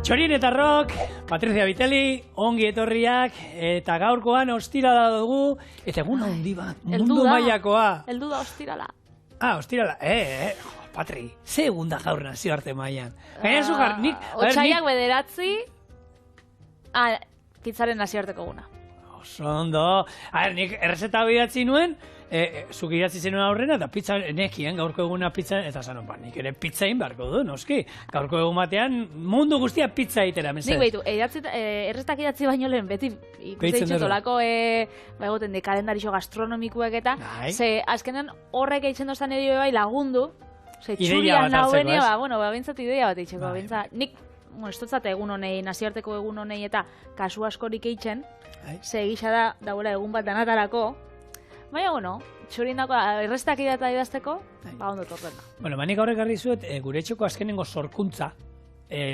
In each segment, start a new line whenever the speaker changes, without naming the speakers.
Txorienetarrok, Patricia Viteli, ongi etorriak, eta gaurkoan ostirala dugu, eta egun handi bat, mundu mailakoa.
Eldu da ostirala.
Ostirala, Patri, ze egun da gaur nazio arte mailan.
Otsaiak bederatzi, pizzaren nazioarteko eguna.
Ondo, nik errezeta bidatzi nuen, zuk idatzi zenuen aurrena, eta pizza nekien gaurko eguna pizza, eta zanon, nik ere pizza inbarko du, noski. Gaurko egun batean, mundu guztia pizza itera, mesedez.
Nik behitu, erretak idatzi baino lehen, beti ikusten ditutolako, egoten de kalendarizio gastronomikuek eta, ze azkenean horrek eitzen doztan edo bai lagundu, ze txurian nahuenia, bintzat ideia bat eitzeko, nik, estotzat egun honei, nazioarteko egun honei eta kasu askorik eitzen, ze egisa da, dagoela egun bat danatarako, baina, txurien dako, errestak idata idazteko, ondo torren da.
Nik aurrek garri zuet, gure etxeko azkenengo sorkuntza,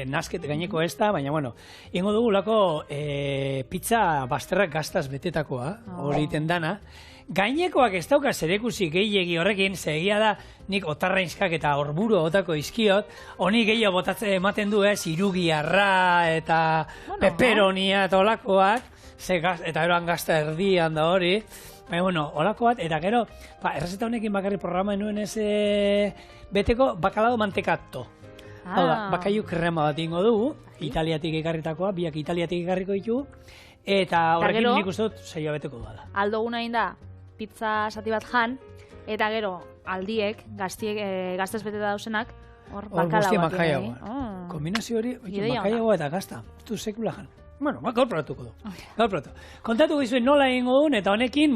nasket gaineko ez da, baina, ingo dugulako pizza basterrak gaztaz betetakoa, hori iten dana. Gainekoak ez dauka zerekusi gehiegi horrekin, zegia da nik otarrainskak eta orburu botako izkiot, honi gehiago botatzen ematen du irugiarra eta peperonia eta olakoak, eta eroan gazta erdian da hori, baina, olako bat, eta gero, errezeta honekin bakarri programa nuen ez beteko bakalao mantekato. Hau da, bakaiu krema bat ingo dugu, italiatik ekarritakoa, biak italiatik ekarriko ditugu, eta horrekin nik uste dut zeioa beteko duela.
Aldoguna inda, pizza sati bat jan, eta gero aldiek, gaztez beteta dausenak, hor bakalao bat.
Kombinazio hori, bakaiagoa eta gazta, ez du sekula jan. Gaur probatuko du. Kontatu gizuen nola egingo duen, eta honekin,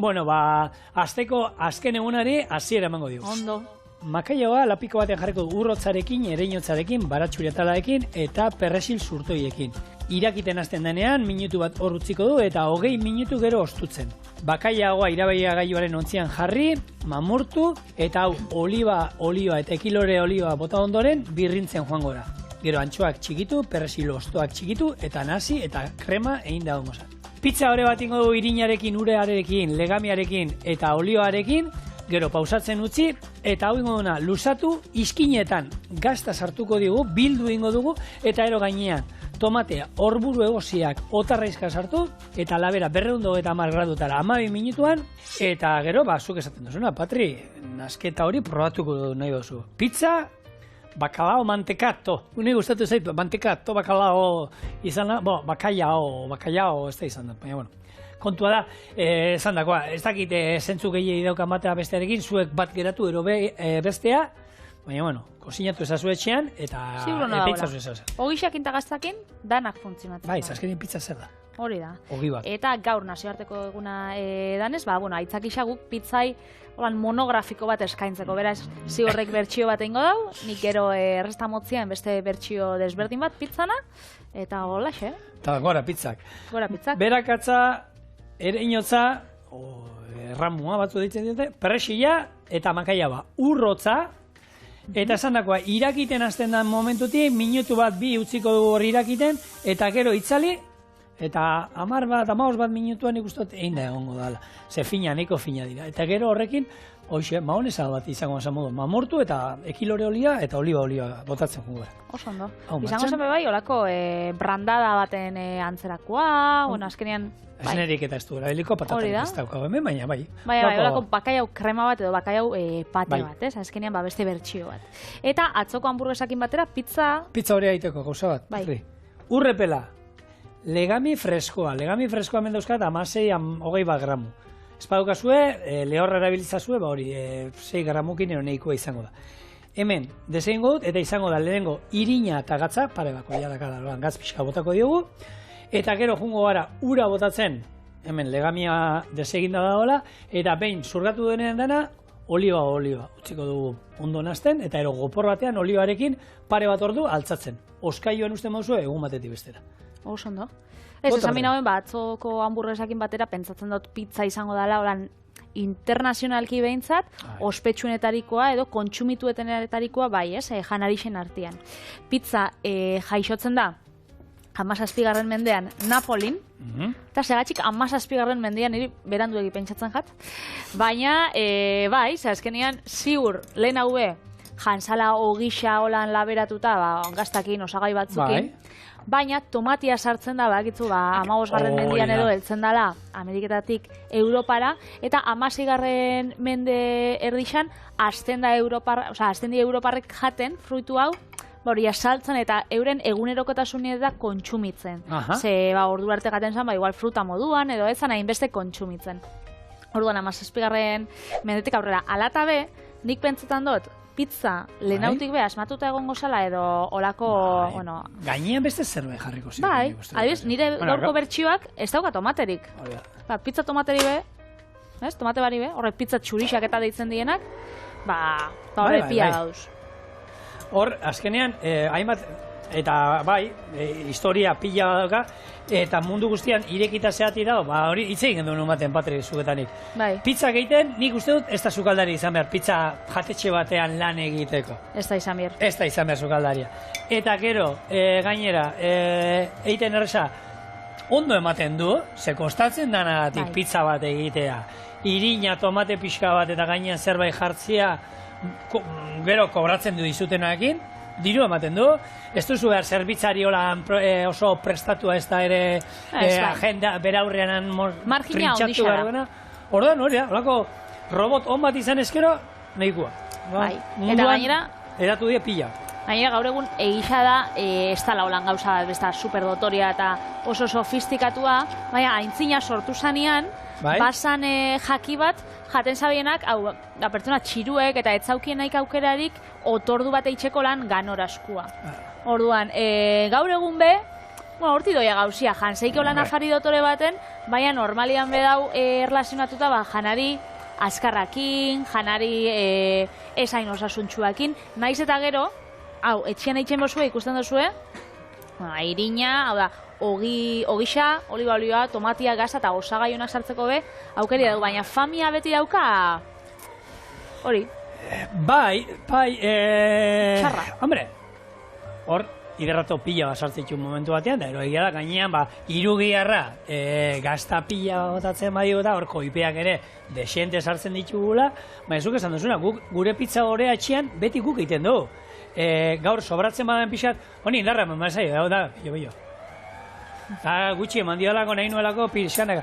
azteko azken egunari hasiera emango digu.
Ondo.
Makaiagoa lapiko batean jarriko du urrotzarekin, ereinotzarekin, baratxuriatalarekin eta perresil zurtoiekin. Irakiten hasten denean, minutu bat hor utziko du eta 20 minutu gero ostutzen. Bakaiagoa irabaiagailuaren ontzian jarri, mamurtu, eta hau oliba eta ekilore oliba bota ondoren birrintzen joango da. Gero antxoak txikitu, perresil ostoak txikitu, eta nasi eta krema egin da gongo zen. Pizza hore bat ingo du irinarekin, urearekin, legamiarekin eta olioarekin, gero pausatzen utzi, eta hau ingo duna lusatu, izkinetan gazta sartuko digu, bildu ingo dugu, eta ero gainean tomatea, orburu egosiak, otarraizka sartu, eta labera 250 gradutara 12 minutuan, eta gero, zuk esaten duzuna, Patri, nasketa hori probatuko nahi dozu. Pizza, bakalao mantekato. Une gustatu zait, mantekato, bakalao izan da, bakaiao ez da izan da, baina, kontua da, esan dakoa, ez dakit zentzu gehiagi daukan batea bestearekin, zuek bat geratu ero bestea, baina, kozinatu ezazu etxean, eta peitzazu ezazu.
Ogixak eta gaztakin, danak funtzionatzen.
Bai, azkenin pizza zer da.
Hori da.
Ogi bat.
Eta gaur nazioarteko eguna danez, aitzak isaguk pizzai monografiko bat eskaintzeko, beraz, ziurrek bertsio bat eingo dau, nik gero errestamotzian beste bertsio desberdin bat pizzana, eta holaxe.
Eta gora pizzak.
Gora pizzak.
Berakatza, ereinotza, erramua batzu ditzen dute, perresila eta makaiaba urrotza, eta esan dakoa, irakiten hasten da momentutik, minutu bat bi utziko dugu hori irakiten, eta gero itzali, eta 15 bat minutuan ikustot egin da egongo dala. Ze fina, nahiko fina dira. Eta gero horrekin, hoxe, maonesa bat izango zen modu. Mamurtu eta ekilore olia eta oliba botatzen jungo gara.
Oso ondo. Izango zen bai, olako brandada baten antzerakoa, azkenean...
Esnerik eta ez du erabiliko, patatan ez daukago hemen, baina bai.
Bai, olako bakaiau krema bat edo bakaiau pate bat, azkenean beste bertsio bat. Eta atzoko hamburguesakin batera, pizza...
Pizza hori aiteko gauza bat.
Bai.
Urrepela. Legami freskoa hemen dauzkat 16-20 gramu. Ez badukazue, lehorra erabilitzazue, hori 6 gramukin ero nahikoa izango da. Hemen, desegingo dut, eta izango da lehenengo irina eta gatza, pare bako, gatz pixka botako diogu, eta gero jungo gara ura botatzen, hemen legamia deseginda dagoela, eta behin zurgatu denean dena, oliba, utziko dugu ondo nazten, eta ero gopor batean olibarekin pare bat ordu altzatzen. Oskaioan uste mauzue, egun batetik bestera.
Oso ondo. Ez, esan binauen atzoko hamburguesakin batera, pentsatzen dut pizza izango dela, holan internazionalki behintzat, ospetsuenetarikoa edo kontsumituetenetarikoa bai, janarixen artean. Pizza jaixotzen da, 17. mendean Napolin, eta segatxik 17. mendean niri beranduegi pentsatzen jat, baina, bai, azkenean ziur lehen haue jansala ogisa holan laberatuta, gaztakin, osagai batzukin, baina tomatia sartzen da, bakitzu, 15. mendian edo heltzen dela Ameriketatik Europara, eta 16. mende erdixan hasten da Europarrek jaten fruitu hau, hori saltzen eta euren egunerokotasunean da kontsumitzen. Ze, ordu arte gaten zen, igual fruta moduan, edo ez hainbeste kontsumitzen. Orduan, 17. mendetik aurrera. Alata be, nik pentsetan dut, pizza lehenautik be asmatuta egongo zala edo olako, bueno...
Gainean beste zerbait jarriko ziren.
Bai, adibidez, nire gaurko bertsioak ez dauka tomaterik. Pizza tomateri be, tomate bari be, horre pizza txurixak eta deitzen dienak, horre pia dauz.
Hor, azkenean, hainbat, eta bai, historia pila dauka, eta mundu guztian irekita zeati dago, hori hitz egin duen umaten, Patri, zugetanik. Pizza egiten, nik uste dut, ez da sukaldari izan behar, pizza jatetxe batean lan egiteko.
Ez da izan behar.
Ez da izan behar sukaldaria. Eta gero, gainera, egiten erresa, ondo ematen du, ze kostatzen danagatik pizza bat egitea, irina, tomate pixka bat eta gainean zerbait jartzea, gero kobratzen du dizutenarekin, diru ematen du, ez duzu behar zerbitzari oso prestatua ez da ere agenda beraurrean trintxatu behar duena. Ordan hori, holako robot on bat izan ezkero, nahikoa.
Eta gainera,
edatu die pila.
Gainera gaur egun egisa da, ez da laulan gauza bat, superdotoria eta oso sofistikatua, baina aintzina sortu zanean, basan jaki bat, jaten zabienak, hau, da pertsona txiruek eta etzaukien naik aukerarik otordu bat eitzeko lan ganoraskua. Orduan, gaur egun be, horti doia gauzia, janseiko lan afari dotore baten, baina normalian bedau erlazionatuta janari azkarrakin, janari esain osasuntxuakin, naiz eta gero, hau, etxian eitzen bozue, ikusten dozue, irina, hau da, ogixa, oliba olioa, tomatia, gaza eta osagaionak sartzeko be, aukeri dugu, baina famia beti dauka, hori.
Bai,
txarra.
Hombre, hor, hidrato pila bat sartzitxun momentu batean, da, egia da, gainean, irugiarra, gazta pila botatzen badio eta hor koipeak ere desente sartzen ditugula, baina zuk esan duzuna, gure pizza horea etxean beti guk egiten dugu. Gaur sobratzen badan pixat, honi indarra eman bazai, da, jo. Gutxi eman diolako nahi nuelako pixanaka.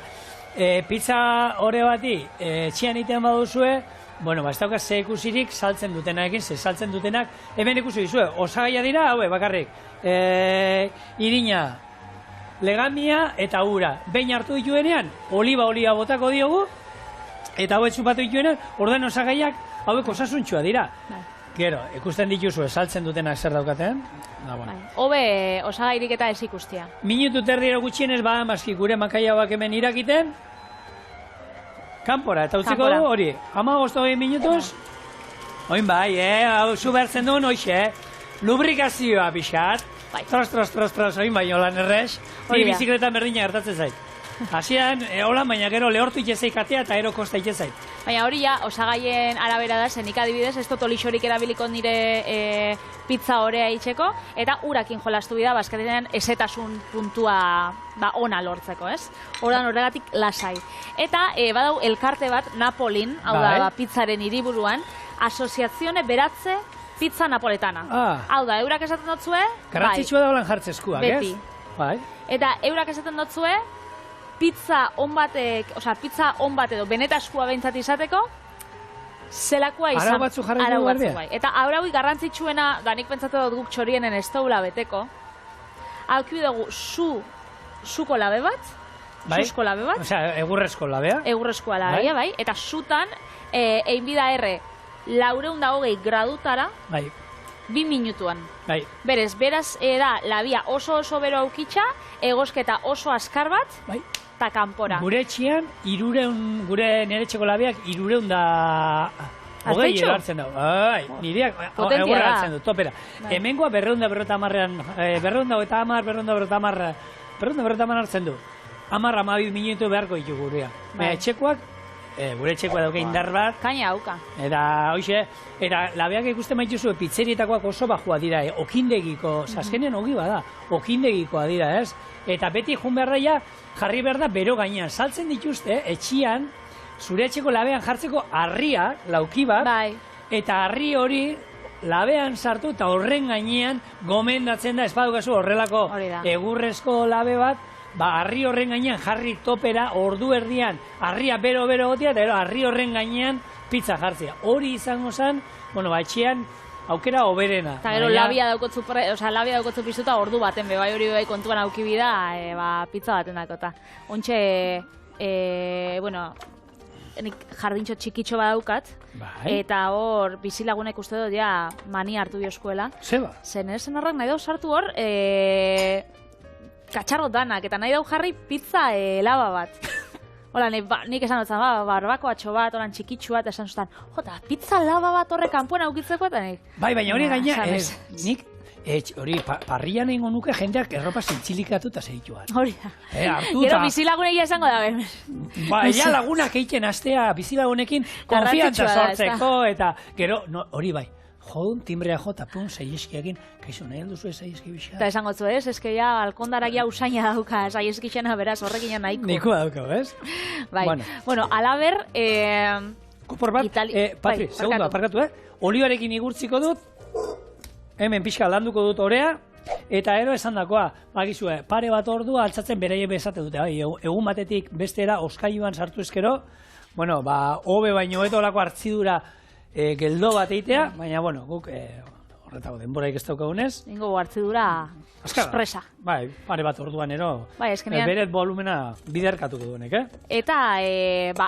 Pizza hore bati etxean egiten baduzue, bueno, ez dauka ze ikusirik saltzen dutenarekin, ze saltzen dutenak, hemen ikusi dizue, osagaia dira, haue, bakarrik, irina, legamia eta ura. Behin hartu dituenean, oliba botako diogu, eta hauek zupatu dituenean, ordan osagaiak hauek osasuntxua dira. Gero, ikusten dituzue saltzen dutenak zer daukaten.
Hobe osagairik eta ez ikustia.
Minutu terdiero gutxienez badamazki gure makaiauak hemen irakiten, kanpora, eta utziko du hori, 15-20 minutuz, oin bai, hau zu behartzen duen hoxe, lubrikazioa pixat, tros, oin bai, holan errez, hori bizikletan berdina gertatzen zait. Hasian, holan, baina gero lehortu itxezaik atea eta ero kosta itxezaik.
Baina hori ja, osagaien arabera da, zenik adibidez, ez dut olixorik erabiliko nire pizza horea itxeko, eta urakin jolastu bida, bazkatenean ezetasun puntua ona lortzeko, ez? Horregatik lasai. Eta badau elkarte bat, Napolin, hau da, pizzaren hiriburuan, Asoziazione Beratze Pizza Napoletana. Hau da, eurak esaten dotzue,
garrantzitsua da holan jartzezkuak, ez?
Beti. Eta eurak esaten dotzue, pizza on batek, pizza on bat edo benetaskua behintzat izateko, zelakoa izan.
Arau batzu jarriko guardia.
Eta arau garrantzitsuena, da nik pentsatu dut guk txorienen ez daula beteko, alkiu dugu zuko labe bat, zuzko labe bat.
Egurrezko labea.
Egurrezkoa labea, bai. Eta zutan, egin bida 420 gradutara, 2 minutuan. Beraz, da, labia oso bero aukitxa, egosketa oso askar bat, eta kanpora.
Gure etxian, gure nire etxeko labiak 320 hartzen dago. Nireak egurra hartzen du, topera. Hemengoa 250 hartzen du. 10-12 minutu beharko ditu gurea. Etxekoak, gure etxekoa dauke indar bat.
Kaina hauka.
Eta hoxe, eta labeak ikusten maituzu, pizzerietakoak oso bajua dira, okindegiko, azkenean ogi bada, okindegikoa dira, ez? Eta beti jun beharraia, jarri behar da bero gainean. Saltzen dituzte, etxian, zure etxeko labean jartzeko harria, lauki bat, eta harri hori labean sartu eta horren gainean gomendatzen da, ez badukazu horrelako egurrezko labe bat, harri horren gainean jarri topera, ordu erdian, harria bero-bero gotia, eta harri horren gainean pizza jartzea. Hori izango zen, etxean aukera oberena.
Eta gero labia daukotzu piztuta ordu baten, bai hori bai kontuan aukibida, pizza baten dakota. Ontxe, nik jardintxo txikitxo badaukat, eta hor bizilagunek uste dut ja mani hartu bioskuela.
Zeba?
Zen esan horrek nahi dau sartu hor, katxarro danak, eta nahi dau jarri pizza laba bat. Hola, nik esan dutzen, barbakoatxo bat, oran txikitxu bat, esan zuten, jota, pizza laba bat horre kanpoen aukitzeko, eta nik...
Bai, baina hori gaina, nik, hori, parrian egingo nuke jendeak erropa zintzilikatu eta segituan.
Hori da. Gero bizilagunegia esango da,
Ba, ja lagunak egiten astea bizilagunekin konfiantza sortzeko, eta gero, hori bai. Jodun, timbrea jota, pun, saieskiakin, kaixo, nahi alduzu ez saieski bixa?
Eta esango zu ez, eske ja, alkondarak ja usaina dauka, saieskixena beraz, horrekin nahiko.
Niko dauka, ez?
Bai, bueno, alaber...
Kupor bat, Patri, segundo, aparkatu, olibarekin igurtziko dut, hemen pixka landuko dut orea, eta ero esan dakoa, bagizue, pare bat ordua altzatzen beraie bezate dute, egun batetik bestera, oskailuan sartu ezkero, hobe baino etolako hartzidura geldo bat eitea, baina, guk horretako denboraik ez daukagunez.
Ingo hartzidura espresa.
Bai, pare bat orduan ero, beret volumena biderkatuko duenek,
Eta,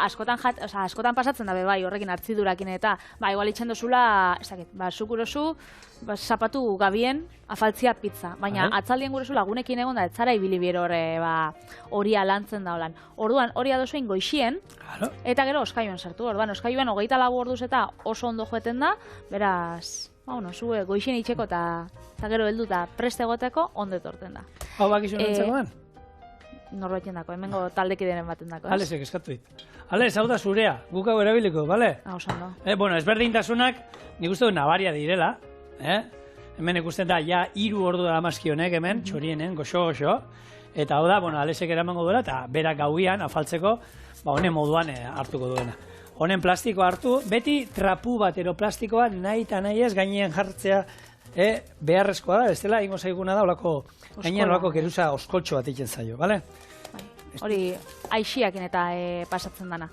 askotan pasatzen dabe, bai, horrekin hartzidurakin, eta, igual itxen dozula, ez dakit, zukurozu, zapatu gabien afaltzia pizza, baina atzaldien gurezu lagunekin egon da, etzara ibili biero horia lantzen da holan. Orduan, hori adozuin goixien, eta gero oskaioan sartu, orduan, oskaioan 24 orduz eta oso ondo joeten da, beraz, zue goixien itxeko eta gero helduta preste egoteko ondo etorten da.
Hau bakizu nintzekoan?
Norbaiten dako, hemengo taldekideren baten dako.
Alesek eskatu dit. Ales, hau da zurea, guk hau erabiliko, bale?
Oso ondo.
Ezberdintasunak, nik uste du nabaria direla, hemen ikusten da, ja, 3 ordu da amazkionek hemen, txorienen, goxo-goxo, eta hau da, Alesek eramango duela, eta berak gauian, afaltzeko, honen moduan hartuko duena. Honen plastiko hartu, beti trapu bat plastiko bat nahi eta nahi ez gainean jartzea beharrezkoa da, bestela ingo zaiguna da, gainean olako geruza oskoltxo bat egiten zaio, bale?
Hori aixiakin eta pasatzen dana.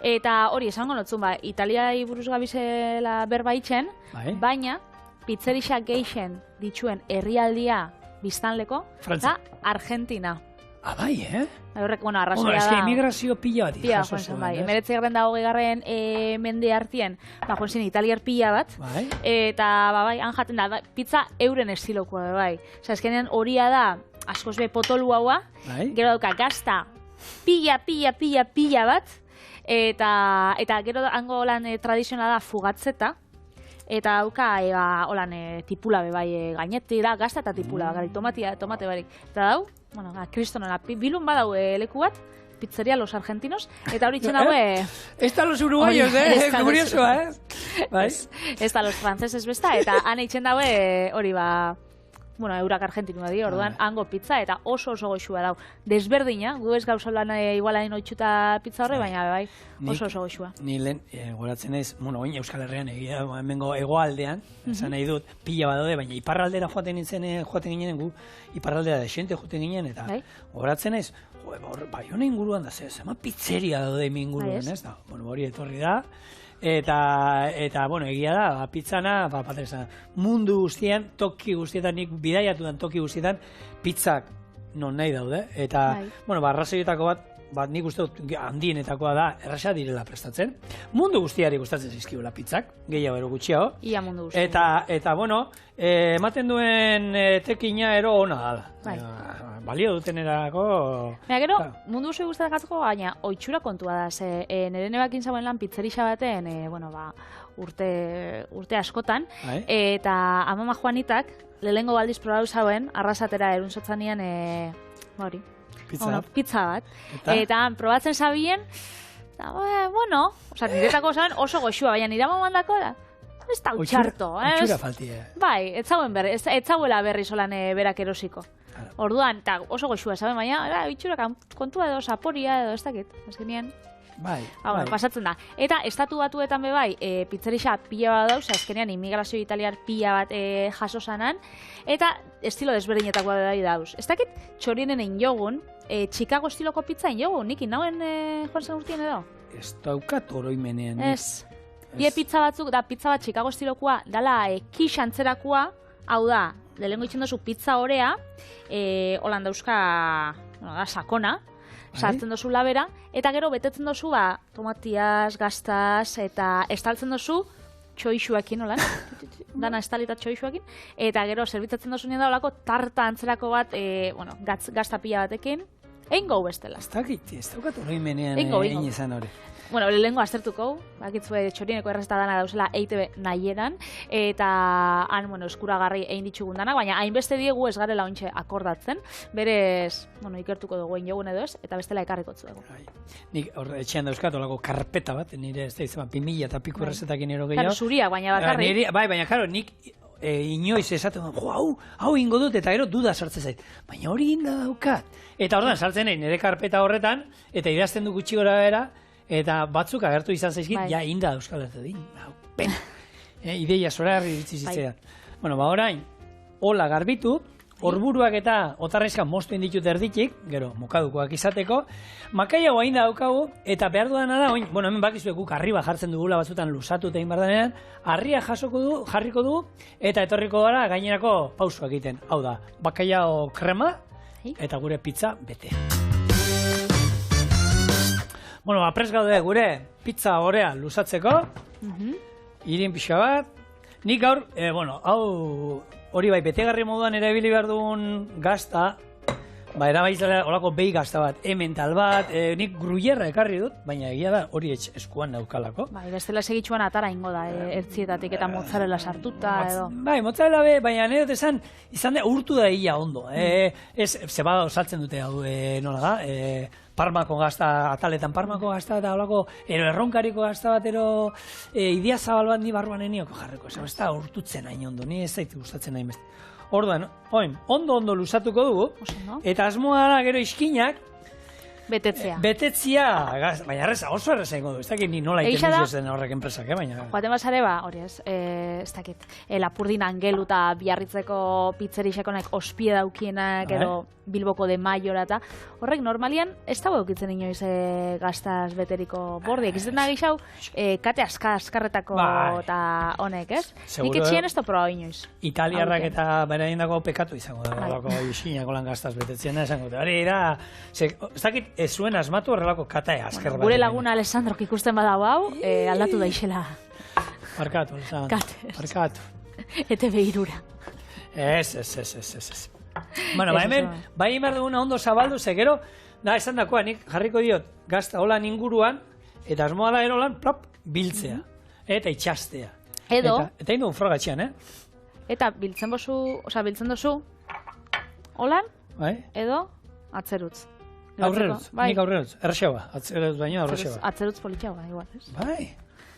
Eta hori, esango notzun, Italiai buruz gabizela berba itxen, baina pizzerixak geixen dituen herrialdia biztanleko, eta Argentina.
Bai,
Horrek, arrazoia da...
Eske emigrazio pila bat
jaso zuen, bai. 19. mende hartien, joan italiar pila bat, eta, han jaten da, pizza euren estilokoa, bai. Osa, eskenean horia da, askoz be potolu haua, gero dauka gazta pila bat, eta gero hango lan tradizionala da fugatzeta, eta dauka tipula be bai gainetira, gazta eta tipula, gari tomate barik. Eta dau, kristonela, bilun badau leku bat, pizzeria Los Argentinos, eta hori txen daue...
Ez da los uruguayos, kuriosoa,
Ez da los franceses besta, eta han eitzen daue hori eurak argentinua di, orduan, hango pizza, eta oso goxua dau. Desberdina, gu ez gauza lan igualain oitxuta pizza horre, baina bai, oso goxua.
Ni lehen, goratzen ez, oin Euskal Herrian egia, hemengo hegoaldean, esan nahi dut, pila badaude, baina iparraldera joaten ginen, gu iparraldera desente joaten ginen, eta goratzen ez, bai, hona inguruan da, zema pizzeria daude inguruan, ez da, hori etorri da, eta egia da, pizzana, mundu guztian, toki guztietan, nik bidaiatu den toki guztietan, pizzak non nahi daude, eta, arrazoietako bat nik uste dut handienetakoa da, erraza direla prestatzen. Mundu guztiari gustatzen zizkibula pizzak, gehiago ero gutxiago.
Ia mundu guztiari.
Eta, ematen duen tekina ero ona da. Balio dutenerako...
Gero, mundu oso guztatzen baina oitxura kontua da, nire nebakin zauen lan pizzerixa baten, urte askotan, eta amama Juanitak, lehengo baldiz probatu zauen, arrasatera eruntzotzanean, pizza bat. Eta probatzen zabien, niretako zauen oso goxua, baina nire mamandako da, ez da utxarto.
Utxura faltie.
Bai, ez zauela berri solan berak erosiko. Orduan, eta oso goxua, zaben, baina, itxurak kontua edo, saporia edo, ez dakit, azkenean. pasatzen da. Eta estatu batuetan bai, pizzerixa pila bat dauz, azkenean immigrazio italiar pila bat jaso zanan, eta estilo desberdinetakoa bai dauz. Ez dakit txorienen egin jogun, Chicago estiloko pizza egin jogun, nik inauen joan zen urtien edo?
Ez daukat oroimenean.
Ez. Die pizza batzuk, da pizza bat Chicago estilokoa, dala kish antzerakoa, hau da, lehengo itxen dozu pizza orea, holan dauzka, sakona, sartzen dozu labera, eta gero betetzen dozu, tomatiaz, gaztaz, eta estaltzen dozu, txoixuakin, holan, dana estalita txoixuakin, eta gero zerbitzatzen dozu nien da holako tarta antzerako bat, gazta pila batekin, egin gau bestela.
Ez daukat oroimenean egin izan hori.
Bueno, lehengo aztertuko, bakitzue txorieneko errezeta dana dauzela EITB nahieran, eta han, eskuragarri egin ditugun danak, baina hainbeste diegu ez garela ontxe akordatzen, berez, ikertuko dugu egin jogun edo ez, eta bestela ekarrikotzu dugu.
Nik etxean dauzkat, olako karpeta bat, nire ez da izan, 2000 eta piku errezetakin ero gehiago.
Zuriak, baina bakarrik.
Bai, baina, karo, nik inoiz esaten, hau ingo dut, eta gero duda sartzen zait, baina hori inda daukat. Eta ordan sartzen nahi, nire karpeta horretan, eta idazten du gutxi gora bera, eta batzuk agertu izan zaizkit, ja inda Euskal Herria din, ideia zoragarri ditzi zitzean. Bueno, orain, hola garbitu, orburuak eta otarraizkan moztu inditut erditik, gero, mokadukoak izateko, makaiago ainda daukagu, eta behar dudana da, hemen bakizuek guk arriba jartzen dugula batzutan lusatu eta inbardanean, harria jarriko du, eta etorriko gara gainerako pausuak egiten. Hau da, bakaiago krema, eta gure pizza bete. Bueno, prest gaude gure pizza orea lusatzeko, irin pixka bat. Nik gaur, hau hori bai, betegarri moduan erabili behar dugun gazta, erabaizela horako behi gazta bat, emmental bat, nik gruyerra ekarri dut, baina egia da hori eskuan naukalako.
Bai, bestela segitxuan atara ingo da, ertzietatik eta mozzarella sartuta edo.
Bai, mozzarella baina nire dut izan da urtu da ia ondo. Zebada osaltzen dute hau, nola da, Parmako gazta, ataletan Parmako gazta, eta holako erronkariko gazta bat, idia zabal bat ni barruan enioko jarriko. Ez da urtutzen hain ondo, ni ez zaitu gustatzen nahi beste. Orduan, ondo lusatuko dugu, eta asmoa da gero iskinak,
betetzea,
baina oso erreza ingo du, ez dakit ni nola iten diziozen horrek enpresak, baina...
Joaten basare hori ez dakit, Lapurdin Angelu eta Biarritzeko pizzerixakonak ospie daukienak, edo Bilboko de Maiora eta horrek normalian ez dago eukitzen inoiz gaztaz beteriko bordiek, ez dena gixau kate askarretako eta honek, ez? Nik etxien ez da proba inoiz.
Italiarrak eta beraien dago pekatu izango da, horrelako isinako lan gaztaz betetzen da, esango da, hori da, ez dakit ez zuen asmatu horrelako kate asker bat.
Gure laguna Alessandrok ikusten badago hau, aldatu da isela.
Parkatu, Alessandro, parkatu.
Ete behirura.
Ez. Bueno, hemen, bai behar duguna ondo zabaldu, gero, da, esan dakoa, nik jarriko diot, gazta holan inguruan, eta asmoa da erolan, plop, biltzea, eta itxastea.
Edo.
Eta indu frogatxean,
Eta biltzen dozu, holan, edo, atzerutz.
Aurrerutz, nik aurrerutz, errexaba, atzerutz baino aurrexaba.
Atzerutz politxaba, igual, ez?
Bai.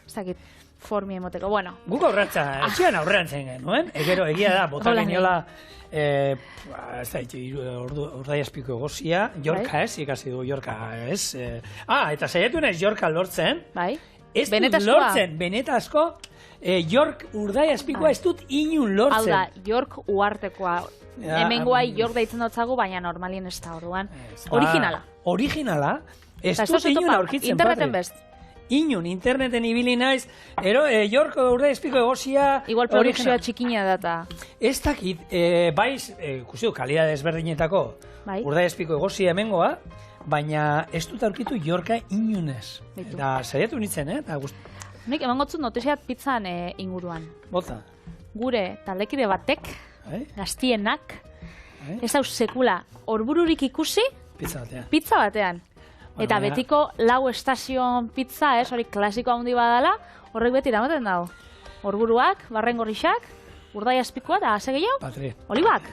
Ez dakit, formi emoteko, bueno.
Guk aurratza, etxean aurrean zen genuen, egero egia da, bota geniola, ez da, urdaiazpiko egozia, Yorka ez, ikasi du Yorka ez. Eta saiatu naiz Yorka lortzen.
Bai.
Ez dut lortzen, benetazko, York urdaiazpikoa ez dut inun lortzen.
Hau da, York uartekoa. Hemen guai York daitzen dutzagu, baina normalien ez da orduan. Originala.
Originala? Ez dut inun aurkitzen.
Interneten best.
Inun, interneten ibili naiz, York urdaiazpiko egozia...
Igual produkzioa txikina data.
Ez dakit, baiz, ikusi du, kalidade ezberdinetako urdaiazpiko egozia hemengoa, baina ez dut aurkitu Yorka inunez. Eta saiatu nintzen,
Nik eman gotzut notiziat pizzan inguruan.
Bota.
Gure taldekide batek, gaztienak, ez hau sekula, orbururik ikusi, pizza batean. Eta betiko lau estazion pizza, hori klasiko handi badala, horrek beti damaten dago. Orburuak, barrengorrixak, urdaiazpikoa eta ase gehiago, olibak.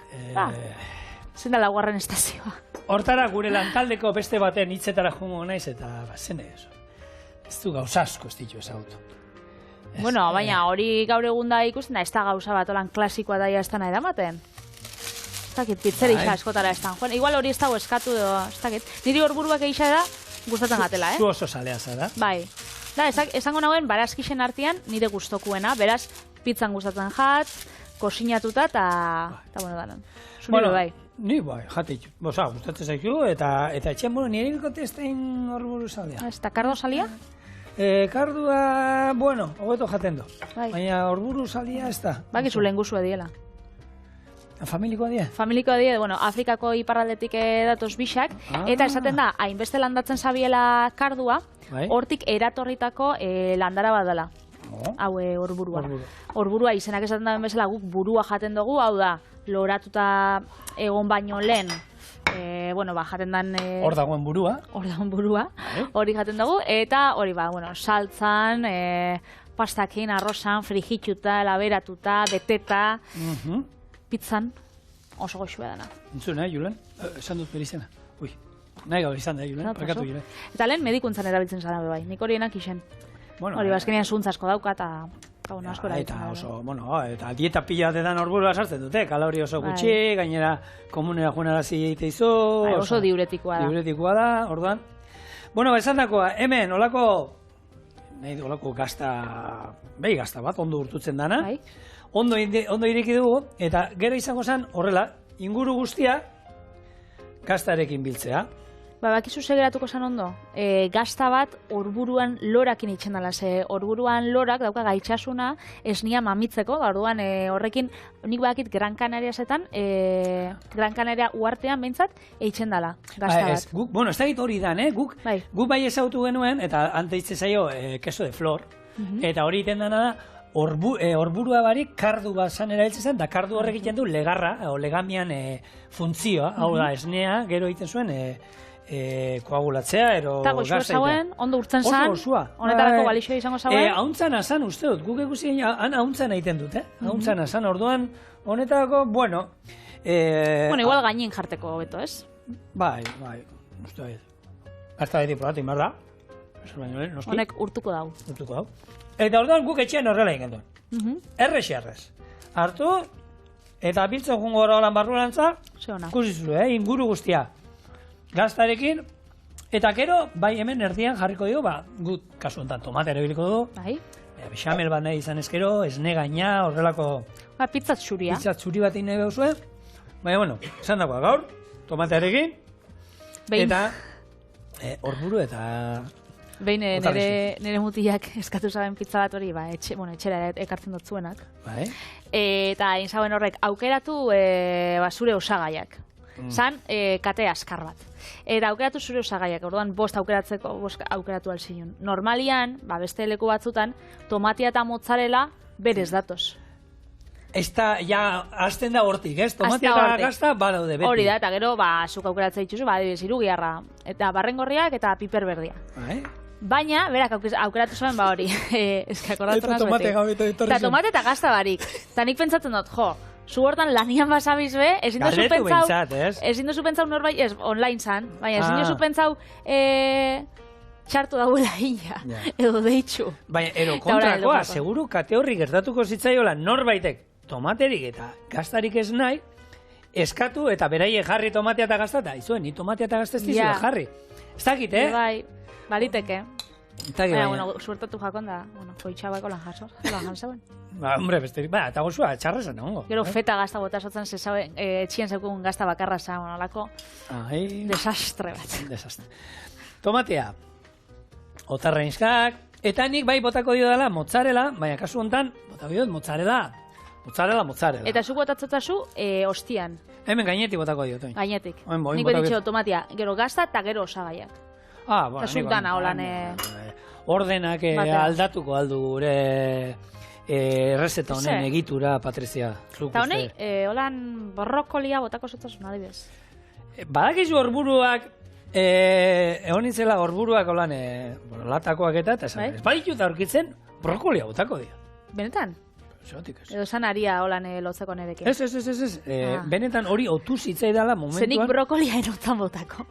Zein da laugarren estazioa.
Hortara gure lantaldeko beste baten hitzetara jungo naiz eta zene eso. Ez du gauza asko ez ditu ezagutu.
Bueno, baina hori gaur egun da ikusten da, ez da gauza bat olan klasikoa daia ez da nahi damaten. Ez dakit, pizzerixa eskotara ez da. Igual hori ez dago eskatu edo, ez dakit. Niri orburuak eixa da, gustatzen gatela,
Zu oso salea zara.
Bai. Da, esango nagoen barazkixen artean nire gustokuena, beraz, pizzan gustatzen jat, kosinatuta, eta bueno, danan. Zuniro bai.
Ni bai, jateitxu. Bosa, gustatzen zaitu, eta etxean, nire bikote ez tein horburu salea.
Ez da, kardo salia?
Kardua, bueno, hobeto jaten du.
Bai.
Baina horburu salia ez da.
Bakizu lehen guzua diela.
Familikoa die?
Familikoa die, bueno, Afrikako iparraldetik datoz bixak, eta esaten da, hainbeste landatzen zabiela kardua, hortik eratorritako landara badala. Hau horburua. Horburua izenak esaten da bezala guk burua jaten dugu, hau da, loratuta egon baino lehen, jaten dan...
Hor dagoen burua.
Hor dagoen burua, hori jaten dugu, eta hori saltzan, pastakin, arrozan, frijituta, laberatuta, beteta, pizzan, oso goxua dana.
Entzun, Julen? Esan dut berizena. Ui, nahi gaur izan da, Julen, parkatu Julen.
Eta lehen medikuntzan erabiltzen zara bai, nik horienak isen. Hori, bazkenean zuntzasko dauka, eta asko erabiltzen zara.
Eta dieta pila dedan horburua sartzen dute, kalori oso gutxi, gainera komunera juenarazi egite izu.
Oso diuretikoa da.
Diuretikoa da, orduan. Esan dakoa, hemen, olako gazta bat, ondo urtutzen dana. Ondo ireki dugu, eta gero izango zen horrela, inguru guztia gaztarekin biltzea.
Bakizu segeratuko zen ondo, gazta bat horburuan lorakin itxen dela, ze horburuan lorak dauka gaitxasuna esnia mamitzeko, orduan horrekin nik bakit Gran Canariasetan, Gran Canaria uartean behintzat eitzen dela gazta bat.
Bueno, ez da git hori dan, guk bai ezautu genuen, eta ante hitze zaio queso de flor, eta hori iten dena da, horburua barik kardu bat zan erabiltzen zen, da kardu horrek egiten du legarra, o legamian funtzioa, hau da, esnea, gero egiten zuen koagulatzea, ero
gazta. Eta goxua zauen, ondo urtzen zan, honetarako balixoa izango zauen.
Hauntzan azan uste dut, guk ikusi hauntzan egiten dut, hauntzan azan, orduan, honetarako, bueno...
igual gainin jarteko beto, ez?
Bai, uste dut. Hasta beti probatik, marda?
Honek urtuko dau.
Urtuko dau. Eta orduan guk etxean horrela egin duen. Errez. Hartu, eta biltzen jungo gara holan barruarantza, ikusizu, inguru guztia. Gaztarekin, eta gero, bai hemen erdian jarriko dugu, gut kasu enten tomate erabiliko dugu. Bexamel bat nahi izan ezkero, esne gaina, horrelako...
Pizzat xuria.
Pizzat xuri bat egin nahi behuzue. Baina, esan dagoa gaur, tomatearekin, eta horburu eta...
Behin nire mutiak eskatu zaben pizza bat hori, etxera ekartzen dut zuenak. Eta zaben horrek aukeratu zure osagaiak. Zan, kate askar bat. Eta aukeratu zure osagaiak, orduan bost aukeratu alzinun. Normalian, beste leku batzutan, tomatia eta mozzarella berez datoz.
Ez da, ja, azten da hortik, ez? Tomatia eta gazta, badaude beti.
Hori da, eta gero, zuk aukeratzea dituzu, irugiarra, eta barrengorriak eta piper berdia. Baina, berak aukeratu zuen hori, ezka akordatu naz beti. Eta tomate eta gazta barik. Eta nik pentsatzen dut, zu hortan lanian basabiz be, ezin duzu pentsau norbait, online zan, baina ezin duzu pentsau txartu dauela ina, edo deitxu.
Baina, ero kontrakoa, seguru kate horri gertatuko zitzaiola norbaitek tomaterik eta gaztarik ez nahi, eskatu eta beraie jarri tomatea eta gazta, eta izuen, ni tomatea eta gazta ez dizue jarri. Ez dakit,
Bai, baliteke. Baina, suertatu jakon da, foitxabako lan jasoen.
Hombre, besterik, eta gozua, txarrezan, hongo.
Gero feta gazta botazotzen, etxien zeukun gazta bakarra zaun, alako desastre bat.
Desastre. Tomatea, otarreinskak, eta nik bai botako dio dela mozzarella, baina kasu hontan, botako dio mozzarella.
Eta zuk botatzotzazu, ostian.
Hemen gainetik botako dio, toin.
Gainetik. Nik betitxo tomatia, gero gazta eta gero osagaiak.
Bueno,
eta zuk dana holan...
Ordenak aldatuko aldu gure errezeta honen egitura, Patrizia.
Eta honei, holan borrokolia botako zotzasun, adibes.
Badakizu horburuak, egon nintzela horburuak holan latakoak eta esan. Ez baditut aurkitzen, brokolia botako dira.
Benetan?
Zotik ez.
Edo esan aria holan lotzeko nerekin.
Ez. Benetan hori otu zitzai dela momentuan.
Zenik brokolia enotan botako.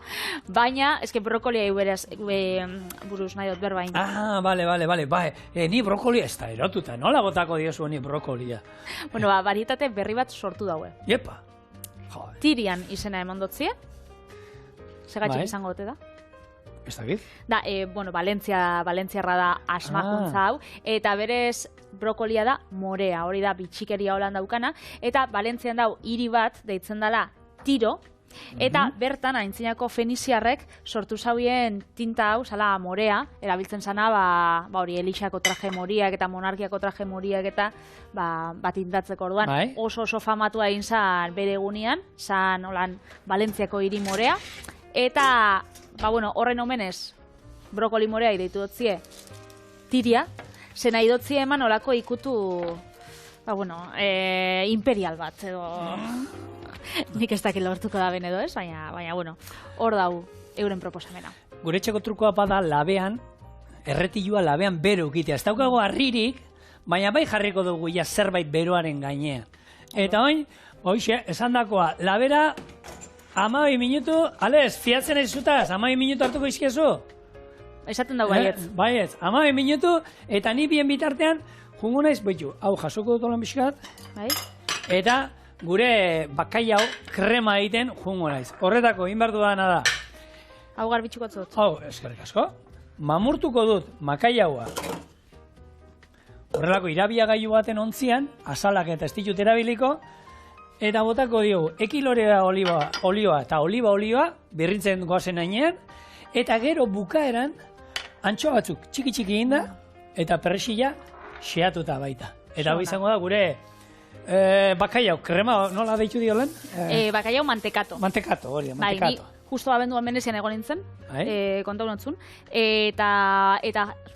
Baina, eske brokolia euberaz buruz nahi dut berbain.
Bale. Ni brokolia ez da erotuta. Nola botako diozu ni brokolia?
Bueno, varietate berri bat sortu daue.
Ez dakit?
Da, Valentziarra da asmakuntza hau, eta berez brokolia da morea, hori da bitxikeria holan daukana, eta Valentzian dau hiri bat deitzen dela Tiro, eta bertan aintzinako feniziarrek sortu zauen tinta hau, zala morea, erabiltzen zana, hori Elixako traje moriak eta monarkiako traje moriak eta tintatzeko orduan. Oso famatua egin zan bere egunean, zan holan Valentziako hiri morea, eta horren omenez brokoli morea ideitu dotzie Tiria, zena idotzie eman olako ikutu imperial bat, edo nik ez dakit lortuko da ben edo ez, baina hor dau euren proposamena.
Gure etxeko trukoa bada labean, erretilua labean bero ukitea. Ez daukago harririk, baina bai jarriko dugu ja zerbait beroaren gainean. Eta esan dakoa, labera 12 minutu, alez, fiatzen ez zutaz, 12 minutu hartuko izkiezu?
Esaten dago baietz.
Baietz, 12 minutu, eta ni bien bitartean, jungo naiz, hau jasoko dut olan bizkat, eta gure bakai hau krema egiten jungo naiz. Horretako, inbardu dana da.
Hau garbitxuko zut.
Hau, eskerrik asko. Mamurtuko dut makai haua. Horrelako irabia gailu baten ontzian, azalak eta ez ditut erabiliko, eta botako diogu, ekilorea olioa eta olioa, birrintzen goazen ainean, eta gero bukaeran, antxoa batzuk txiki inda, eta perresila xeatuta baita. Eta hau izango da gure bakaiau, krema nola deitu diolen?
Bakaiau mantekato.
Mantekato, hori da, mantekato.
Justo abenduan Venezian egon nintzen, kontau notzun, eta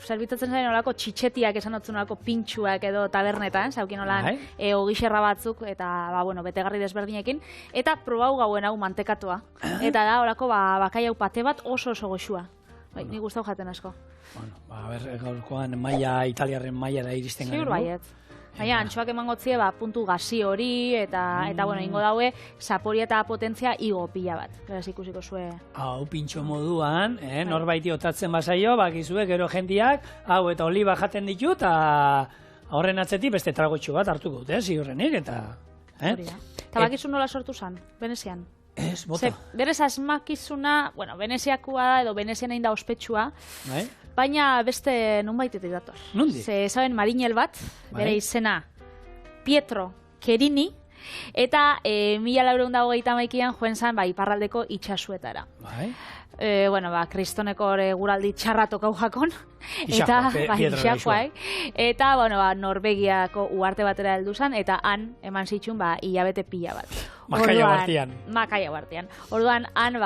zerbitzatzen zaren olako txitxetiak esan notzun olako pintxuak edo tabernetan, zaukin olan ogixerra batzuk, eta betegarri desberdinekin, eta probau gauen hau mantekatoa. Eta da olako bakaiau pate bat oso goxua. Nik gustau jaten asko.
Gaurkoan italiarren mailara iristen garen.
Ziur baiet. Baina, antxoak emango zie, puntu gazi hori, eta ingo daue, zaporia eta potentzia igo pila bat. Beraz ikusiko zue.
Hau, pintxo moduan, norbaiti otatzen bazaio, bakizue, gero jendiak, hau eta oliba jaten ditu, eta horren atzetik beste tragotxo bat hartuko dute, ziurrenik, eta...
Hori da. Eta bakizu nola sortu zen, Venezian?
Ez, bota.
Berez asmakizuna, Veneziakua da, edo Venezian egin da ospetsua, baina beste nunbaitetik dator.
Nundi?
Zaben marinel bat, bere izena Pietro Cherini, eta 1428an joen zan iparraldeko itxasuetara. Kristoneko guraldi txarra tokau jakon, eta Norvegiako uarte batera heldu zan, eta han eman zitxun hilabete pila bat. Makaia bartian. Orduan, han,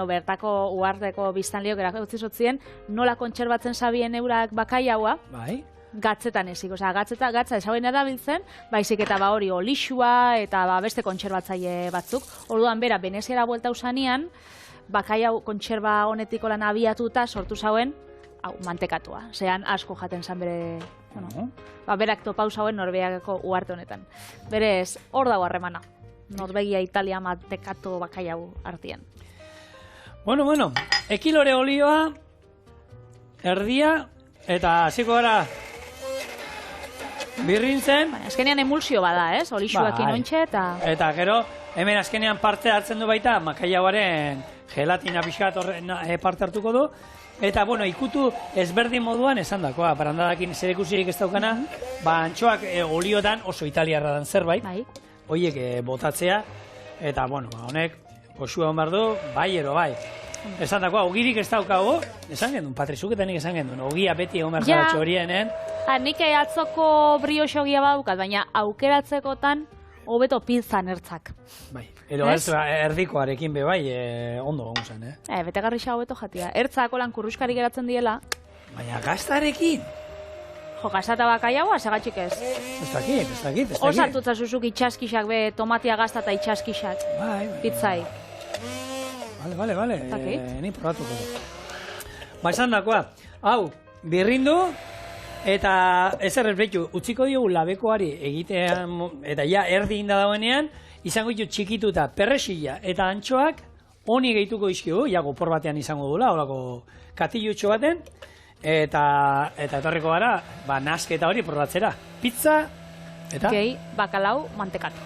bertako uarteko biztanliok erakutzi zotzien, nola kontserbatzen zabien eurak bakaiaua, gatzetan ezik, gatza esauen erabiltzen, baizik eta hori olixua eta beste kontserbatzaile batzuk. Orduan, bera, Veneziara buelta usanean, bakaiau kontserba honetik lan abiatuta sortu zauen, mantekatua. Zean asko jaten zan bere, berak topau zauen Norvegiako uarte honetan. Berez, hor dago harremana. Norvegia, Italia, mantekato bakaiau artean.
Bueno, ekilore olioa, erdia, eta hasiko gara birrintzen.
Azkenean emulsio bada, ez? Olixuakin ointxe eta...
Eta gero, hemen azkenean parte hartzen du baita, makaiauaren gelatina pixkat parte hartuko du. Eta, ikutu ezberdin moduan esan dakoa, barandadakin zer ikusirik ez daukana, antxoak oliotan oso italiarra dan zerbait, horiek botatzea, eta, honek, goxua hon behar du, bai. Esan dakoa, ogirik ez daukago, esan gendun, Patrizuketenik esan gendun, ogia beti egon behar da txorienen.
Nik atzoko brioxe ogia badukat, baina aukeratzekotan hobeto pinzan ertzak.
Edo erdikoarekin be ondo gongo zen,
betegarrixa hobeto jatia. Ertzako lan kurruskari geratzen diela.
Baina gaztarekin?
Jo, gazta eta bakaiagoa, segatxik ez.
Ez dakit.
Osartutza zuzuk itxaskixak, tomatia gazta eta itxaskixak. Pizzai.
Bale, ni probatuko. Esan dakoa, hau, birrindu, eta ezer erbetu, utziko diogu labekoari egitean, eta ja erdi inda dagoenean, izango ditu txikituta perresila eta antxoak, honi gehituko izkigu, ja gopor batean izango dula, horako katilutxo baten, eta etorriko gara, nasketa hori probatzera. Pizza, eta...
Gehi, bakalau, mantekatu.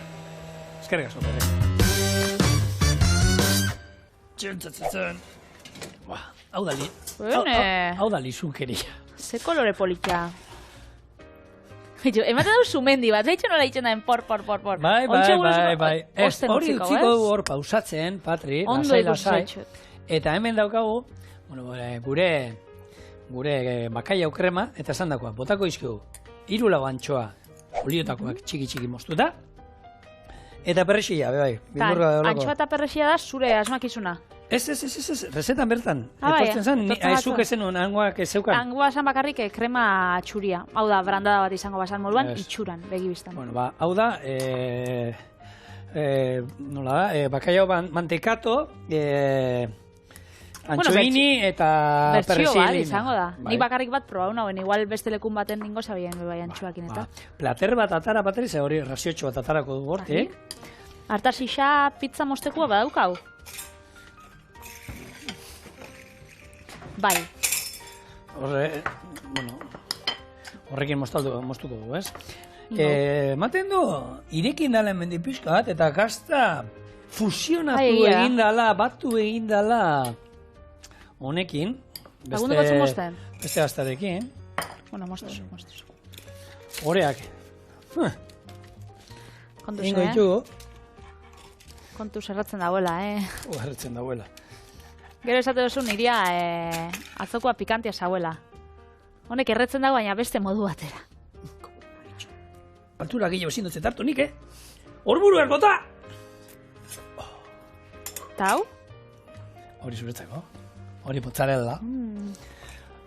Eskerrik asko, Txentzatzen. hau da lizunkeria.
Ze kolore politxa. Ematen dau sumendi bat, behitxo nola itxen daen por.
Bai. Hori utziko du hor pausatzen, Patri, lasai. Eta hemen daukagu, gure bakaiau krema, eta esan dakoa, botako izkigu, 3 lau antxoa, oliotakoak txiki moztuta, eta perrexia, bai.
Antxoa eta perrexia da zure asmakizuna.
Ez, rezetan bertan. Etortzen zen, aizuk ezen hangoak ezeukan.
Hangoa esan bakarrik krema txuria. Hau da, brandada bat izango basan moduan, itxuran, begibiztan.
Bueno, hau da, nola da, bakaiau mantekato, antxoini eta perrexilina.
Bertxio bat izango da. Nik bakarrik bat probau nagoen, igual beste lekun baten ningo zabien bai antxoakin eta.
Plater bat atara, Patri, ze hori raziotxo bat atarako du hortik.
Artasixa pizza mostekua badaukau. Bai. Horrekin moztuko du, ez? Maten du, irekin dala hemen dipizkat, eta gazta fusionatu egin dala, batu egin dala honekin. Agundu batzu mozten?
Beste gaztarekin.
Bueno, moztu.
Horeak.
Kontu ze, Kontu zerratzen dauela,
Zerratzen dauela.
Gero esate duzu niria atzokoa pikantia zauela. Honek erretzen dago, baina beste modu batera.
Altura gehiago ezin dutzen hartu nik, Horburu bota!
Tau?
Hori zuretzako. Hori mozzarella.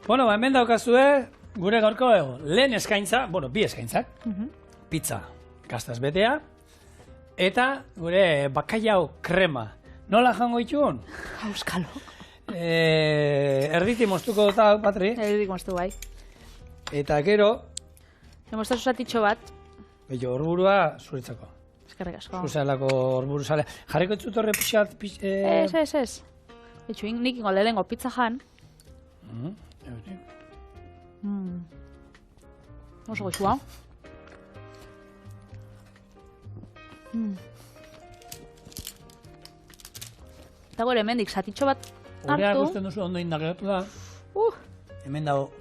Bueno, hemen daukazue, gure gaurko lehen eskaintza, bi eskaintzak. Pizza gaztaz betea. Eta gure bakaiau krema. Nola jango itxun?
Euskalo.
Erditi moztuko dut, Patri.
Erditi moztu, bai.
Eta gero...
Moztu zuzatitxo bat.
Bello, horburua zuretzako.
Eskerrik asko.
Zuzalako horburu zale. Jarriko etxut horre pixat...
Ez. Etxu, nik ingo lehengo pizza jan. Oso goxua. Eta gore hemendik zatitxo bat hartu.
Horreak usten duzu ondo inda geratu da. Hemen dago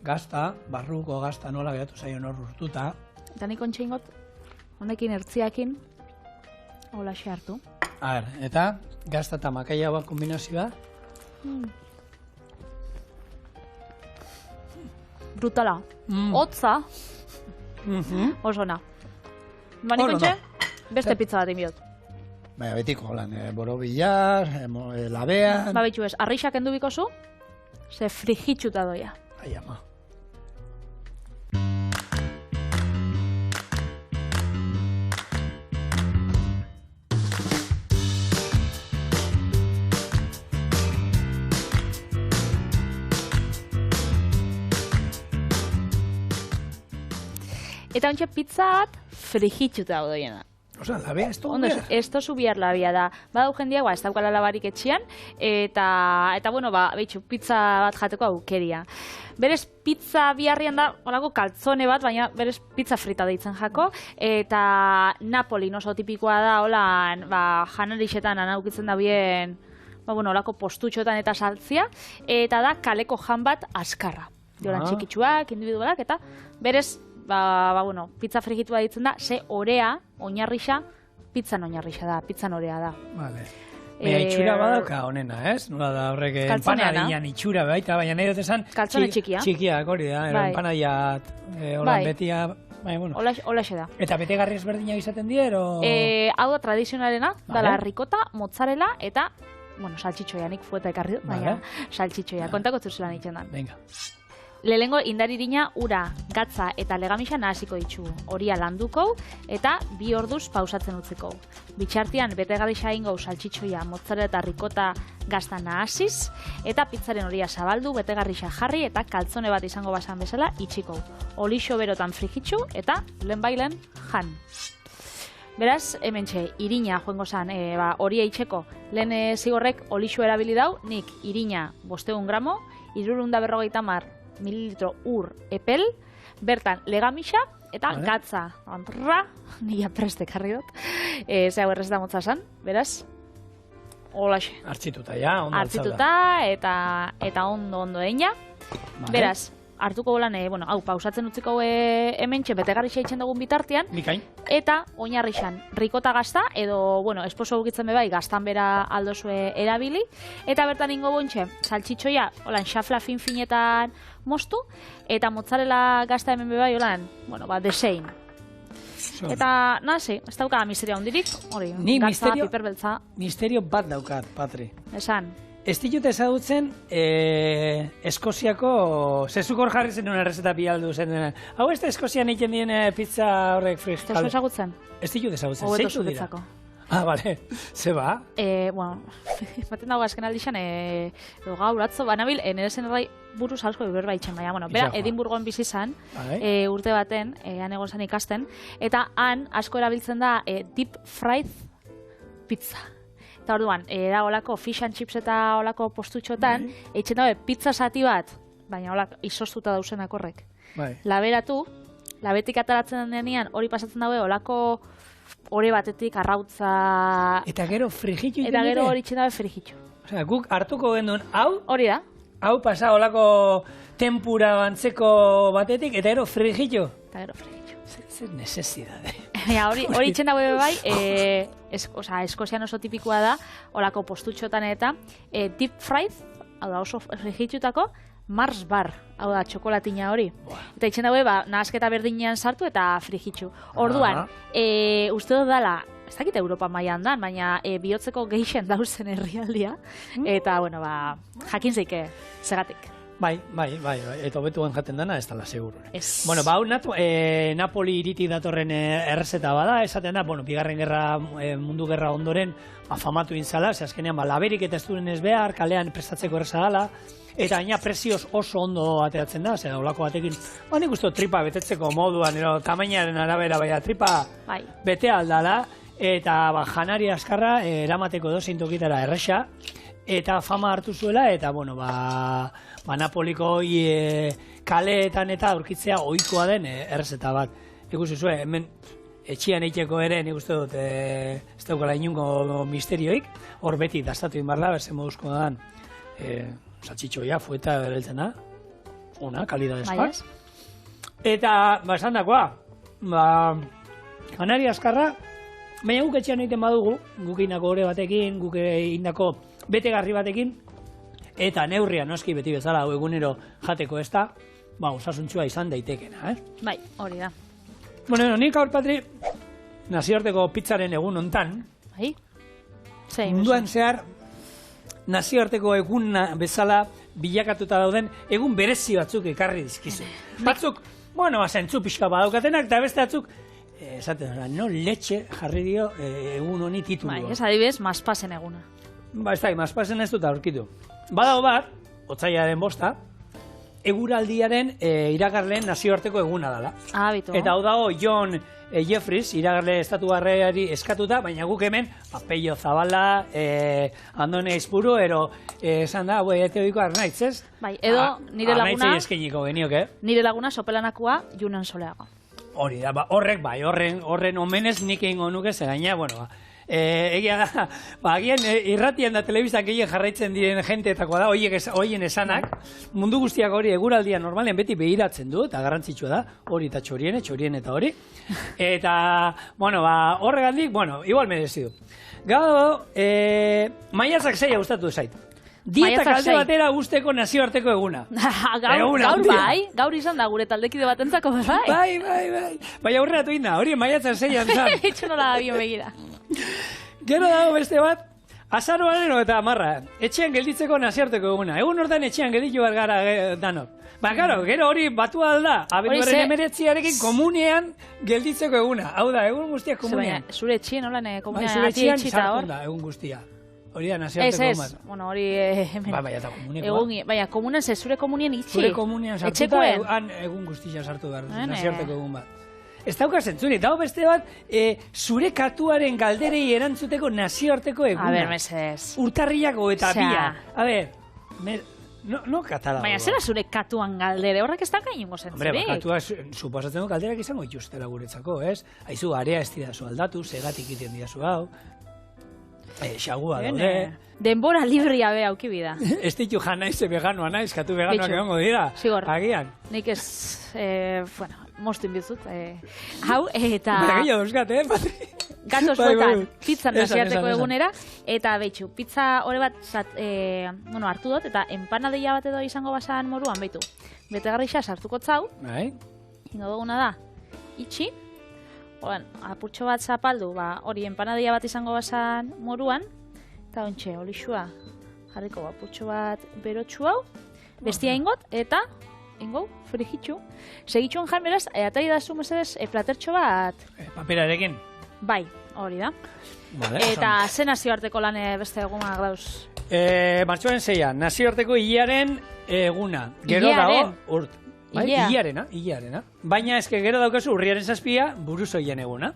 gazta, barruko gazta nola geratu zaion hor urtuta.
Eta nik ontsa ingot, honekin ertziakin, holaxe hartu.
Eta gazta eta makaia bat kombinazioa.
Brutala. Hotza. Oso na. Nik ontsa, beste pizza bat inbiot.
Baina betiko, borobillar, labean...
Bitxu ez, arrixak endu bikozu, ze frigitxuta doia.
Ai, ama.
Eta ontsa pizza bat frigitxuta doiena.
Osa, labea ez tozu behar?
Ez tozu behar labea da. Badau jendeak, ez daukala labarik etxian, eta bueno, behitxu, pizza bat jateko aukeria. Berez pizza biharrian da, holako kaltzone bat, baina berez pizza frita deitzen jako, eta Napolin oso tipikoa da, holan, janarixetan anaukitzen da bien, holako postutxotan eta saltzia, eta da kaleko jan bat askarra. Diolan txikitsuak, individualak, eta berez, pizza frigitu bat ditzen da, ze orea, oinarrixa, pizzan oinarrixa da, pizzan orea da.
Vale. Itxura badauka honena, ez? Nola da horrek empanadian itxura baita, baina nahi dut esan...
Kaltzone txikia.
Txikiak hori da, empanadiat, holan betia...
Holaxe da.
Eta betegarri ezberdina izaten die, ero...
Hau da tradizionalena, dala rikota, mozzarella, eta, saltxitxoia, nik fueta ekarri dut, baina saltxitxoia, kontako zuzela nintzen da.
Venga.
Lehengo indaririna ura, gatza eta legamisa nahasiko ditugu. Horia landuko eta 2 orduz pausatzen utziko. Bitxartian betegarrixa ingo saltxitxoia, mozzarella eta rikota gazta nahasiz, eta pizzaren horia zabaldu, betegarrixa jarri eta kaltzone bat izango basan bezala itxiko. Olixo berotan frigitxu eta lehenbailen jan. Beraz, hementxe, irina joango zan, horia itxeko. Lehen zigorrek olixo erabili dau, nik irina 500 gramo, 350 mililitro ur epel, bertan legamisa eta gatza. Nila preste karri dut. Zehau errezeta motza zan, beraz. Olaxe.
Artzituta, ja, ondo
Artzituta, eta ondo egin ja. Beraz, hartuko golan, hau, pausatzen utziko hementxe, betegarri xaitzen dugun bitartean.
Bikain.
Eta, oinarri xan, rikota gazta, edo, esposo gugitzen bebai, gaztan bera aldozue erabili. Eta bertan ingo bontxe, saltxitxoia, holan, xafla fin-finetan mostu, eta mozzarella gazta hemen bebai, holan, desein. Eta, nazi, ez dauka misterio handirik, hori, gazta, piperbeltza.
Misterio bat daukat, Patri.
Esan.
Ez ditut ezagutzen Eskoziako, zezukor jarri zen una errezeta pialdu zen dena. Hau ez da Eskozian egiten dien pizza horrek friz.
Ez du ezagutzen?
Ez ditut ezagutzen,
zeitu
dira?
Zuretzako.
Bale, ze ba?
Baten dago azken aldixan, gaur atzo, banabil, nire zen errai buruz asko berba itxen baina. Bera, Edinburgoan bizi zan, urte baten, han egon zan ikasten, eta han asko erabiltzen da deep fried pizza. Eta orduan, da olako fish and chips eta olako postutxotan, eitzen dabe pizza zati bat, baina olak izostuta dauzenak horrek. Laberatu, labetik ataratzen denean hori pasatzen dabe olako ore batetik arrautza...
Eta gero frijitu
Eta gero hori itxen dabe frijitu.
Osea, guk hartuko gendun hau...
Hori da.
Hau pasa olako tempura bantzeko batetik, eta gero frijitu.
Eta gero frijitu.
Zer necesidade.
Hori itxen dabe bai, Eskozian oso tipikoa da, olako postutxotan eta deep fried, hau da oso frigitutako, Mars bar, hau da txokolatina hori. Eta itxen dabe, nahasketa berdinean sartu eta frigitu. Orduan, uste dut dala, ez dakit Europa mailan dan, baina bihotzeko geixen dauzen herrialdia, eta, jakin zeike, segatik.
Bai, eta hobetuan jaten dana ez dala seguru. Bueno, hau Napoli iritik datorren errezeta bada, esaten da, bigarren mundu gerra ondoren famatu inzala, ze azkenean laberik eta ez duren ez behar, kalean prestatzeko erreza dala, eta gaina prezioz oso ondo ateratzen da, ze daulako batekin, nik uste tripa betetzeko moduan, tamainaren arabera, tripa bete aldala, eta janari askarra eramateko dozein tokitara erresa, eta fama hartu zuela, eta, Napoliko kaleetan eta aurkitzea ohikoa den errezeta bat. Ikusi zuen, hemen etxian eiteko ere, nik uste dut, ez daukala inungo misterioik, hor beti dastatu inbarla, berzen moduzko da, saltxitxoia, fueta bereltzena, ona, kalidadezkoa. Eta, esan dakoa, janari askarra, baina guk etxean egiten badugu, guk indako ore batekin, guk indako betegarri batekin, eta neurria noski beti bezala hau egunero jateko ez da, osasuntxua izan daitekena,
Bai, hori da.
Bueno, nik gaur, Patri, nazioarteko pizzaren egun hontan, munduan zehar, nazioarteko eguna bezala bilakatuta dauden egun berezi batzuk ekarri dizkizu. Batzuk, zentzu pixka badaukatenak, eta beste batzuk, esaten dara, no letxe jarri dio egun honi titulua.
Bai, ez adibidez, maspasen eguna.
Ez da, maspasen ez dut aurkitu. Badago bat, otsailaren 5, eguraldiaren iragarleen nazioarteko eguna dela. Eta hau dago John Jeffries, iragarle estatuarreari eskatuta, baina guk hemen, Pello Zabala, Andone Aizpuru, esan da, eteoiko Arnaitz, ez?
Bai, edo nire laguna...
Arnaitzei eskeniko genioke.
Nire laguna sopelanakua Junan Soleaga.
Hori da, horren omenez nik egingo nuke, zer gaina, egia da, agian irratian da telebistak egin jarraitzen diren jenteetakoa da, hoien esanak, mundu guztiak hori eguraldia normalean beti behiratzen du, eta garrantzitsua da, hori eta txorien eta hori. Eta, horregandik, igual merezi du. Gau, maiatzak 6 gustatu zait. Dietak alde batera guzteko nazioarteko eguna.
Gaur izan da gure taldekide batentzako,
bai. Bai, aurreratu inda, hori maiatzak 6an zan.
Itxo nola da bion begira.
Gero dago beste bat, azaroaren eta 10, etxean gelditzeko nazioarteko eguna. Egun hortan etxean gelditu bat gara danok. Gero hori batu alda, abenduaren 19arekin komunean gelditzeko eguna. Hau da, egun guztiak komunean.
Zure etxien, hola, komunean
zure etxean sartzen da, egun guztia. Hori da, nazioarteko egun bat.
Hori hemen.
Baina eta komuneko.
Baina komunen zure komunien itxi.
Zure komunian sartuta, egun guztia sartu behar, nazioarteko egun bat. Ez dauka zentzuri, dago beste bat, zure katuaren galderei erantzuteko nazioarteko eguna.
A ber, mesez.
Urtarriako eta bia. A ber, no katala.
Baina zera zure katuan galdere, horrek ez dauka ingo zentzurik.
Hombre, katua suposatzen du galderak izango ituztela guretzako, ez? Haizu, area ez dira zu aldatu, segatik iten dira zu hau. Xagua daude.
Denbora libria be auki bida.
Ez ditu janaiz veganoa naiz, katu veganoak egongo dira.
Zigor.
Agian.
Nik ez, bueno, moztu inbizut. Hau, eta...
Beragillo dauzkat, Patri?
Gatoz buetan, pizza nasiarteko egunera, eta behitxu, pizza hori bat hartu dut, eta empanadeia bat edo izango basan moruan, behitu. Betegarrixa sartuko tzau, ingo duguna da, itxi, apurtxo bat zapaldu, hori empanadeia bat izango basan moruan, eta ontxe, olixua, jarriko apurtxo bat berotxu hau, bestia ingot, eta ingo, frigitxu. Segitxuan jan beraz, atai dazu mesedez, platertxo bat.
Paperarekin.
Bai, hori da.
Vale,
eta ze nazioarteko lan beste egunak dauz?
Martxoaren 6, nazioarteko hilaren eguna. Gero dago, hilarena. Baina eske gero daukazu urriaren 7 buruzoien eguna.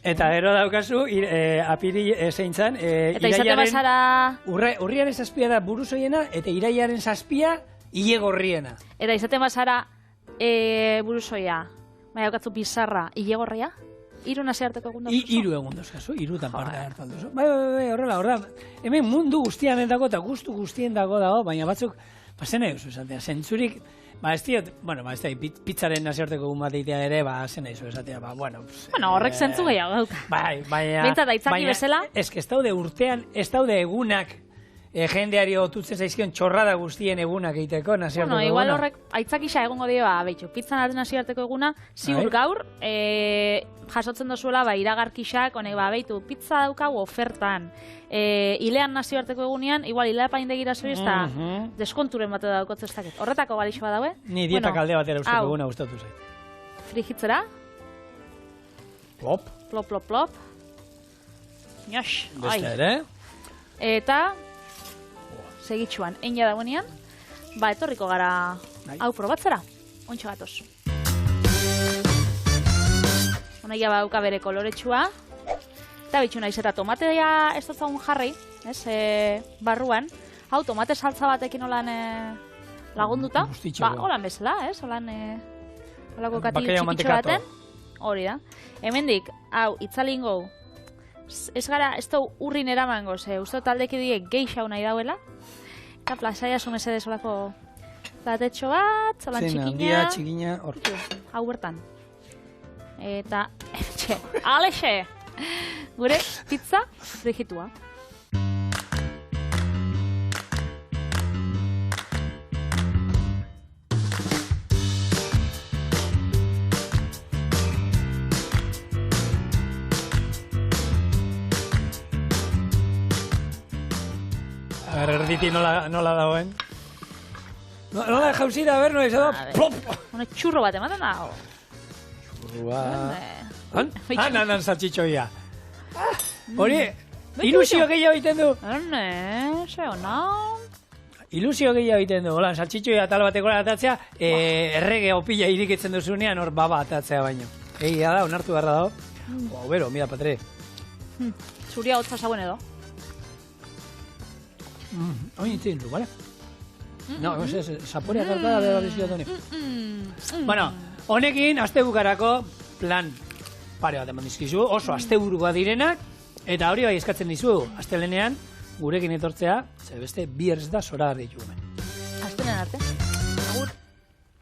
Eta gero daukazu apiri zeintzan.
Eta izate basara...
Urriaren 7 da buruzoiena, eta irailaren 7 ilegorriena.
Eta izaten basara buruzoia. Baina daukatzu bizarra, ilegorria? Iru naziarteko egun dauz?
Iru egun dauzkazu, irutan parte hartu alduzu. Bai, horrela. Hemen mundu guztian dago eta gustu guztien dago, baina batzuk, zen nahi duzu esatea, zentzurik, ez diot, ez da, pizzaren naziarteko egun bat egitea ere, zen nahi duzu esatea, bueno,
horrek zentzu gehiago dauka.
Bai,
Bintzat aitzaki bezala?
Ez que ez daude urtean, ez daude egunak, jendeari otutzen zaizkion txorrada guztien egunak egiteko nazioarteko eguna.
Igual horrek aitzakisa egongo dio, behitxu, pizzan aten nazioarteko eguna, ziur gaur, jasotzen dozuela, iragarkisak, honek, behitu, pizza daukagu ofertan. Ilean nazioarteko egunean, igual, ilea paindegira zuri, ez da, deskonturen bat daukotze ez dakit. Horretako balixo bat daue?
Ni dieta kalde batera usteko eguna gustatu zait.
Frigitzera?
Plop.
Plop, plop, plop. Nox,
beste ere.
Eta... segitxuan, eina dagoenean, etorriko gara hau probatzera, ontsa gatoz. Honaia bauka bere koloretsua, eta bitxu naiz eta tomatea ez dutzagun jarri, barruan, hau tomate saltza batekin holan lagunduta, holan bezala, holan holako kati txikitxo baten, hori da. Hemendik, hau, itzalingo, ez gara, ez da urrin eramango, uste taldeki die geixa nahi dauela, eta plazaia sumese desolako platetxo bat, zalan
txikina, hor.
Hau bertan. Eta, alexe, gure pizza frigitua.
Erditi nola dagoen. Nola jauzira, no izan da, plop!
Txurro bat ematen da.
Txurroa... Han saltxitxoia. Hori, ilusio gehiago egiten du.
Ze hona.
Ilusio gehiago egiten du. Hola, saltxitxoia tal bateko atatzea, errege opila irikitzen duzunean hor baba atatzea baino. Egia da, onartu beharra dago. Bero, mira, Patre.
Zuria hotza zauen edo.
Oin itzin du, bale? No, zaporea kalkada beba bizkiot honi. Bueno, honekin, aste bukarako plan pare bat eman dizkizu, oso aste burua direnak, eta hori bai eskatzen dizu, astelenean, gurekin etortzea, ze beste bi errez da zora garri ditugu.
Astelenean arte.